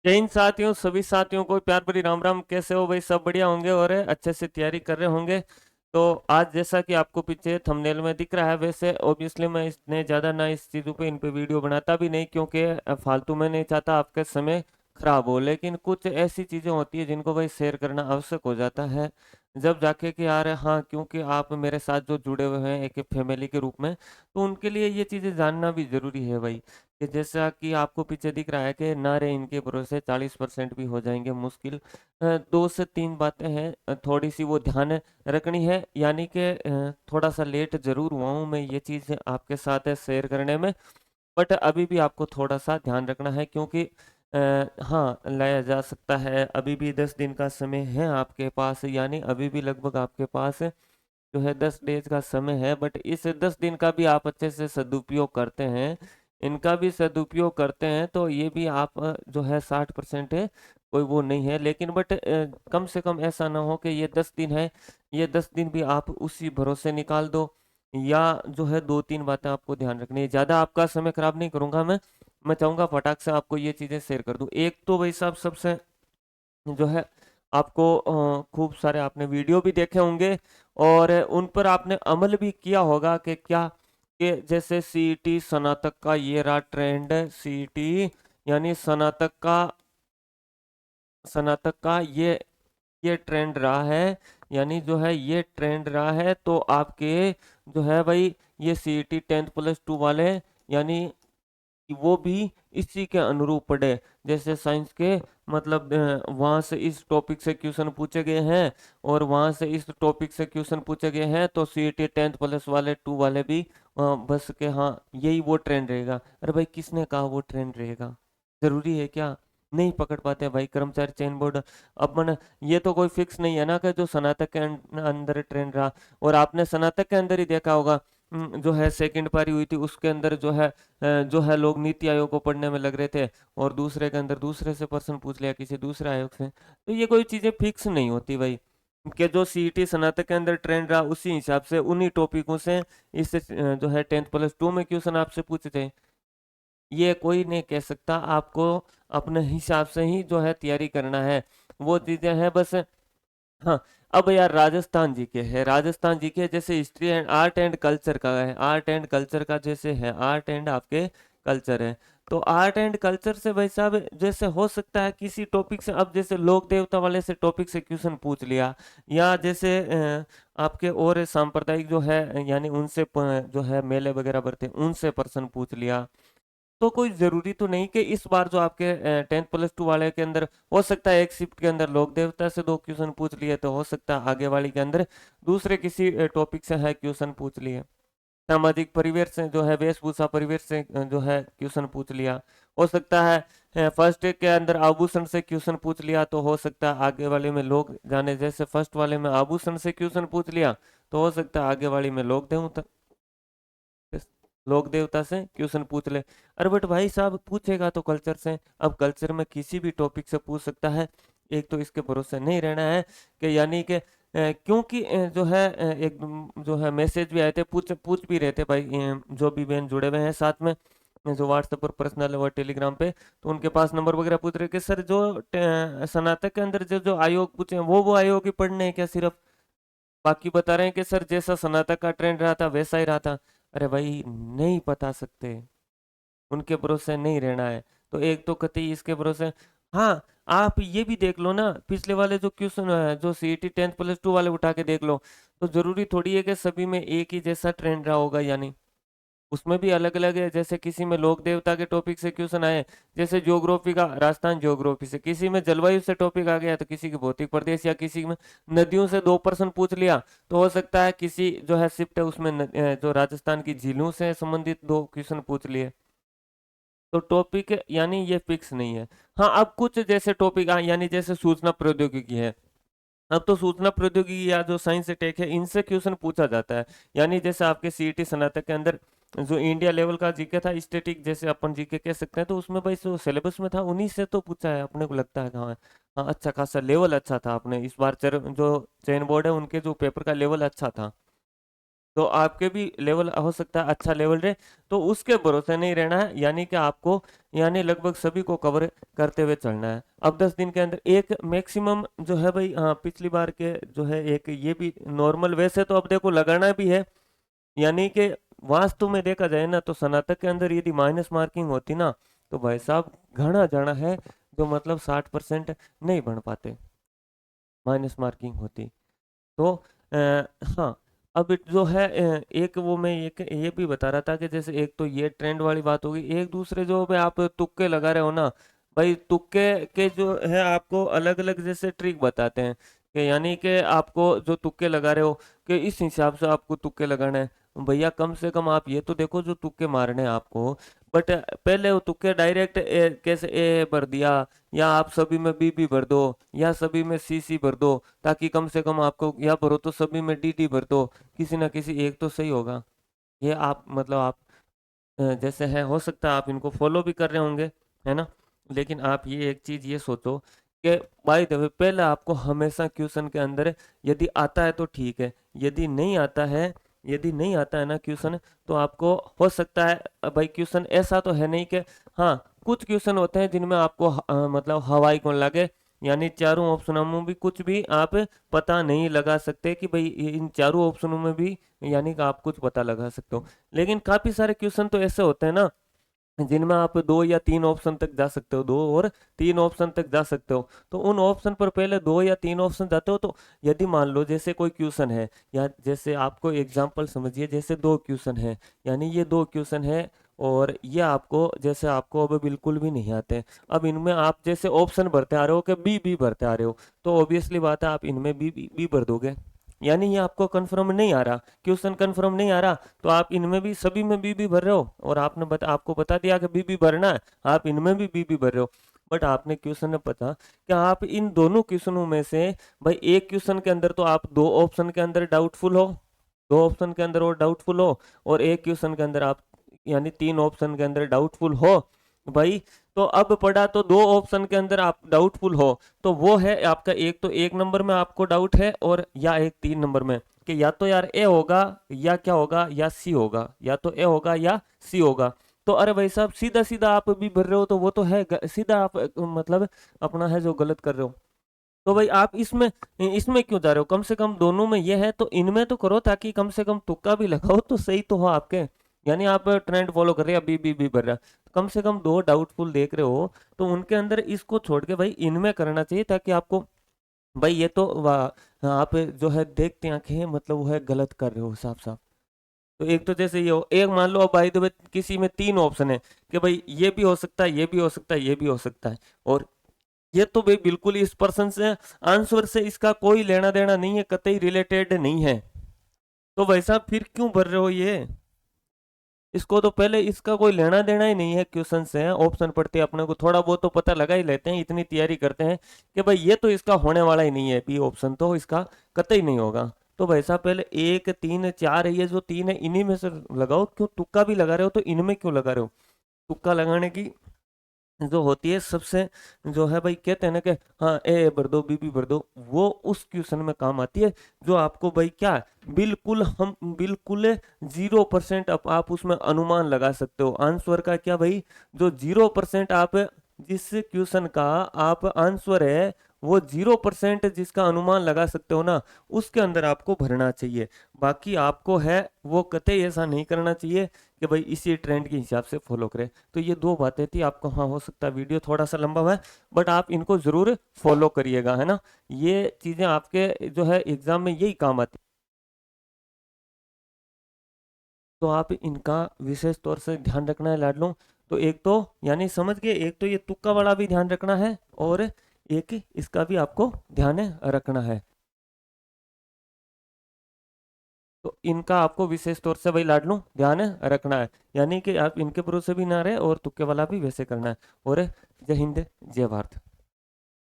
जय हिंद साथियों, सभी साथियों को प्यार भरी राम राम। कैसे हो भाई? सब बढ़िया होंगे और अच्छे से तैयारी कर रहे होंगे। तो आज जैसा कि आपको पीछे थंबनेल में दिख रहा है, वैसे ऑब्वियसली मैं इतने ज़्यादा ना इस चीज़ों पे इन पे वीडियो बनाता भी नहीं, क्योंकि फालतू में नहीं चाहता आपका समय खराब हो। लेकिन कुछ ऐसी चीज़ें होती है जिनको भाई शेयर करना आवश्यक हो जाता है, जब जाके कि यार हाँ, क्योंकि आप मेरे साथ जो जुड़े हुए हैं एक फैमिली के रूप में, तो उनके लिए ये चीज़ें जानना भी ज़रूरी है भाई। कि जैसा कि आपको पीछे दिख रहा है कि ना रे इनके भरोसे 40% भी हो जाएंगे मुश्किल। 2 से 3 बातें हैं, थोड़ी सी वो ध्यान रखनी है, यानी कि थोड़ा सा लेट जरूर हुआ हूँ मैं ये चीज़ आपके साथ शेयर करने में। बट अभी भी आपको थोड़ा सा ध्यान रखना है, क्योंकि हाँ, लाया जा सकता है। अभी भी 10 दिन का समय है आपके पास, यानी अभी भी लगभग आपके पास जो है 10 डेज का समय है। बट इस 10 दिन का भी आप अच्छे से सदुपयोग करते हैं, इनका भी सदुपयोग करते हैं, तो ये भी आप जो है 60% है, कोई वो नहीं है। लेकिन बट कम से कम ऐसा ना हो कि ये 10 दिन है, ये 10 दिन भी आप उसी भरोसे निकाल दो। या जो है 2 3 बातें आपको ध्यान रखनी है। ज़्यादा आपका समय खराब नहीं करूंगा मैं चाहूंगा फटाक से आपको ये चीज़ें शेयर कर दूं। एक तो भाई साहब सबसे जो है आपको खूब सारे आपने वीडियो भी देखे होंगे और उन पर आपने अमल भी किया होगा कि क्या, कि जैसे सीईटी स्नातक का ये रहा ट्रेंड। सीईटी यानी स्नातक का ये ट्रेंड रहा है, यानी जो है ये ट्रेंड रहा है। तो आपके जो है भाई ये सीईटी 10+2 वाले, यानी कि वो भी इसी के अनुरूप पढ़े। जैसे साइंस के मतलब वहाँ से इस टॉपिक से क्वेश्चन पूछे गए हैं और वहाँ से इस टॉपिक से क्वेश्चन पूछे गए हैं, तो सीईटी 10+1 वाले 2 वाले भी बस के हाँ यही वो ट्रेंड रहेगा। अरे भाई किसने कहा वो ट्रेंड रहेगा? जरूरी है क्या? नहीं पकड़ पाते भाई कर्मचारी चयन बोर्ड। अब मन ये तो कोई फिक्स नहीं है ना कि जो स्नातक के अंदर ट्रेंड रहा। और आपने स्नातक के अंदर ही देखा होगा, जो है सेकंड पारी हुई थी उसके अंदर जो है लोग नीति आयोग को पढ़ने में लग रहे थे, और दूसरे के अंदर दूसरे से प्रश्न पूछ लिया किसी दूसरे आयोग से। तो ये कोई चीजें फिक्स नहीं होती भाई, कि जो सीईटी स्नातक के अंदर ट्रेंड रहा उसी हिसाब से उन्हीं टॉपिकों से इस जो है 10+2 में क्वेश्चन आपसे पूछे थे। ये कोई नहीं कह सकता। आपको अपने हिसाब से ही जो है तैयारी करना है, वो चीजें हैं बस। हाँ, अब यार राजस्थान जी के है, राजस्थान जी के जैसे history and art and culture का है, आर्ट एंड कल्चर का जैसे है, आर्ट एंड आपके कल्चर है। तो आर्ट एंड कल्चर से भाई साहब जैसे हो सकता है किसी टॉपिक से, अब जैसे लोक देवता वाले से टॉपिक से क्वेश्चन पूछ लिया, या जैसे आपके और सांप्रदायिक जो है यानी उनसे जो है मेले वगैरह भरते हैं उनसे प्रश्न पूछ लिया। तो कोई जरूरी तो नहीं कि इस बार जो आपके 10+2 वाले के अंदर हो सकता है एक शिफ्ट के अंदर लोक देवता से 2 क्वेश्चन पूछ लिए, तो हो सकता है आगे वाली के अंदर दूसरे किसी टॉपिक से है क्वेश्चन पूछ लिए। सामाजिक परिवेश से जो है वेशभूषा परिवेश से जो है क्वेश्चन पूछ लिया। हो सकता है फर्स्ट के अंदर आभूषण से क्वेश्चन पूछ लिया, तो हो सकता है आगे वाले में लोग जाने, जैसे फर्स्ट वाले में आभूषण से क्वेश्चन पूछ लिया, तो हो सकता है आगे वाली में लोक देवता से क्वेश्चन पूछ ले। अरे बट भाई साहब पूछेगा तो कल्चर से, अब कल्चर में किसी भी टॉपिक से पूछ सकता है। एक तो इसके भरोसे नहीं रहना है कि यानी कि क्योंकि जो है एक जो है मैसेज भी आए थे, पूछ पूछ भी रहे थे भाई, जो भी बहन जुड़े हुए हैं साथ में, जो व्हाट्सएप पर पर्सनल और टेलीग्राम पे, तो उनके पास नंबर वगैरह पूछ रहे कि सर जो स्नातक के अंदर जो जो आयोग पूछे हैं वो आयोग ही पढ़ने हैं क्या सिर्फ? बाकी बता रहे हैं कि सर जैसा स्नातक का ट्रेंड रहा था वैसा ही रहा था। अरे भाई नहीं बता सकते, उनके भरोसे नहीं रहना है। तो एक तो कतई इसके भरोसे। हाँ, आप ये भी देख लो ना, पिछले वाले जो क्वेश्चन है जो सीईटी 10+2 वाले उठा के देख लो, तो जरूरी थोड़ी है कि सभी में एक ही जैसा ट्रेंड रहा होगा, यानी उसमें भी अलग अलग है। जैसे किसी में लोक देवता के टॉपिक से क्वेश्चन आए, जैसे ज्योग्राफी का राजस्थान ज्योग्राफी से, किसी में जलवायु से टॉपिक आ गया, तो किसी की भौतिक प्रदेश, या किसी में नदियों से 2 प्रश्न पूछ लिया, तो हो सकता है किसी जो है शिफ्ट है उसमें जो राजस्थान की झीलों से संबंधित 2 क्वेश्चन पूछ लिए। तो टॉपिक यानी ये फिक्स नहीं है। हाँ, अब कुछ जैसे टॉपिक यानी जैसे सूचना प्रौद्योगिकी है, अब तो सूचना प्रौद्योगिकी या जो साइंस टेक है इनसे क्वेश्चन पूछा जाता है। यानी जैसे आपके सीईटी स्नातक के अंदर जो इंडिया लेवल का जीके था, स्टैटिक जैसे अपन जीके कह सकते हैं, तो उसमें भाई जो सिलेबस में था उन्हीं से तो पूछा है। अपने को लगता है कि हाँ, हाँ अच्छा खासा लेवल अच्छा था अपने इस बार जो चयन बोर्ड है उनके जो पेपर का लेवल अच्छा था। तो आपके भी लेवल हो सकता है अच्छा लेवल रहे, तो उसके भरोसे नहीं रहना है, यानी कि आपको यानी लगभग सभी को कवर करते हुए चलना है। अब 10 दिन के अंदर एक मैक्सिमम जो है भाई, हाँ पिछली बार के जो है एक ये भी नॉर्मल, वैसे तो अब देखो लगाना भी है, यानी कि वास्तु में देखा जाए ना तो स्नातक के अंदर यदि माइनस मार्किंग होती ना तो भाई साहब घना जाना है, जो मतलब 60% नहीं बन पाते, माइनस मार्किंग होती। तो हाँ, अब जो है एक वो मैं ये भी बता रहा था कि जैसे एक तो ये ट्रेंड वाली बात होगी, एक दूसरे जो भाई आप तुक्के लगा रहे हो ना, भाई तुक्के के जो है आपको अलग अलग जैसे ट्रिक बताते हैं कि यानी कि आपको जो तुक्के लगा रहे हो कि इस हिसाब से आपको तुक्के लगाना है। भैया कम से कम आप ये तो देखो जो तुक्के मारने हैं आपको, बट पहले वो तुक्के डायरेक्ट कैसे ए भर दिया, या आप सभी में बी भर दो, या सभी में सी भर दो, ताकि कम से कम आपको, या भरो तो सभी में डी भर दो, किसी ना किसी एक तो सही होगा। ये आप मतलब आप जैसे है हो सकता है आप इनको फॉलो भी कर रहे होंगे, है ना। लेकिन आप ये एक चीज ये सोचो कि बाय द वे पहले आपको हमेशा क्वेश्चन के अंदर यदि आता है तो ठीक है, यदि नहीं आता है, यदि नहीं आता है ना क्वेश्चन, तो आपको हो सकता है भाई क्वेश्चन ऐसा तो है नहीं कि, हाँ कुछ क्वेश्चन होते हैं जिनमें आपको मतलब हवाई कौन लगे, यानी चारों ऑप्शनों में भी कुछ भी आप पता नहीं लगा सकते कि भाई इन चारों ऑप्शनों में भी, यानी कि आप कुछ पता लगा सकते हो। लेकिन काफी सारे क्वेश्चन तो ऐसे होते हैं ना जिनमें आप 2 या 3 ऑप्शन तक जा सकते हो, 2 और 3 ऑप्शन तक जा सकते हो, तो उन ऑप्शन पर पहले 2 या 3 ऑप्शन जाते हो। तो यदि मान लो जैसे कोई क्वेश्चन है, या जैसे आपको एग्जांपल समझिए जैसे 2 क्वेश्चन है, यानी ये 2 क्वेश्चन है, और ये आपको जैसे आपको अब बिल्कुल भी नहीं आते हैं, अब इनमें आप जैसे ऑप्शन भरते आ रहे हो कि बी भरते आ रहे हो, तो ऑब्वियसली बात है आप इनमें बी भर दोगे, यानी ये आपको कंफर्म नहीं आ रहा, क्वेश्चन कंफर्म नहीं आ रहा, तो आप इनमें भी सभी में बी भर रहे हो, और आपको बता दिया कि बी भरना है, आप इनमें भी बी भर रहे हो। बट आपने क्वेश्चन ने पता कि आप इन दोनों क्वेश्चनों में से भाई एक क्वेश्चन के अंदर तो आप 2 ऑप्शन के अंदर डाउटफुल हो, 2 ऑप्शन के अंदर और डाउटफुल हो, और एक क्वेश्चन के अंदर आप यानी 3 ऑप्शन के अंदर डाउटफुल हो भाई। तो अब पढ़ा तो 2 ऑप्शन के अंदर आप डाउटफुल हो, तो वो है आपका एक, तो 1 नंबर में आपको डाउट है, और या एक 3 नंबर में कि या तो यार ए होगा, या क्या होगा, या सी होगा, या तो ए होगा या सी होगा। तो अरे भाई साहब सीधा सीधा आप भी भर रहे हो, तो वो तो है सीधा आप मतलब अपना है जो गलत कर रहे हो। तो भाई आप इसमें इसमें क्यों जा रहे हो, कम से कम दोनों में ये है तो इनमें तो करो, ताकि कम से कम तुक्का भी लगाओ तो सही तो हो आपके। यानी आप ट्रेंड फॉलो कर रहे हैं, अभी भी भर रहा, कम से कम 2 डाउटफुल देख रहे हो, तो उनके अंदर इसको छोड़ के भाई इनमें करना चाहिए, ताकि आपको भाई ये तो आप जो है देखते आंखें मतलब वो है गलत कर रहे हो साफ साफ। तो एक तो जैसे ये हो, एक मान लो अब भाई तो किसी में 3 ऑप्शन है कि भाई ये भी हो सकता है, ये भी हो सकता है, ये भी हो सकता है, और ये तो भाई बिल्कुल इस पर्सन से आंसर से इसका कोई लेना देना नहीं है, कतई रिलेटेड नहीं है, तो भाई साहब फिर क्यों भर रहे हो ये, इसको तो पहले इसका कोई लेना देना ही नहीं है क्वेश्चन से, ऑप्शन पढ़ते अपने को थोड़ा बहुत तो पता लगा ही लेते हैं, इतनी तैयारी करते हैं कि भाई ये तो इसका होने वाला ही नहीं है, बी ऑप्शन तो इसका कतई नहीं होगा। तो भाई साहब पहले 1 3 4 ये जो 3 है इन्हीं में से लगाओ, क्यों तुक्का भी लगा रहे हो तो इनमें क्यों लगा रहे हो। तुक्का लगाने की जो होती है सबसे, जो है भाई कहते हैं ना कि हाँ ए भर दो बी भर दो, वो उस क्वेश्चन में काम आती है जो आपको भाई क्या बिल्कुल हम बिल्कुल 0% आप उसमें अनुमान लगा सकते हो आंसर का, क्या भाई जो 0% आप जिस क्वेश्चन का आप आंसर है वो 0% जिसका अनुमान लगा सकते हो ना, उसके अंदर आपको भरना चाहिए। बाकी आपको है वो कतई ऐसा नहीं करना चाहिए कि भाई इसी ट्रेंड के हिसाब से फॉलो करें। तो ये 2 बातें थी आपको, हाँ हो सकता है वीडियो थोड़ा सा लंबा हुआ है, बट आप इनको जरूर फॉलो करिएगा, है ना। ये चीजें आपके जो है एग्जाम में यही काम आती, तो आप इनका विशेष तौर से ध्यान रखना है लाडलो। तो एक तो यानी समझ गए, एक तो ये तुक्का वाला भी ध्यान रखना है, और एक इसका भी आपको ध्यान रखना है। तो इनका आपको विशेष तौर से भाई लाडलू ध्यान रखना है, यानी कि आप इनके भरोसे भी ना रहे, और तुक्के वाला भी वैसे करना है। और जय हिंद जय भारत।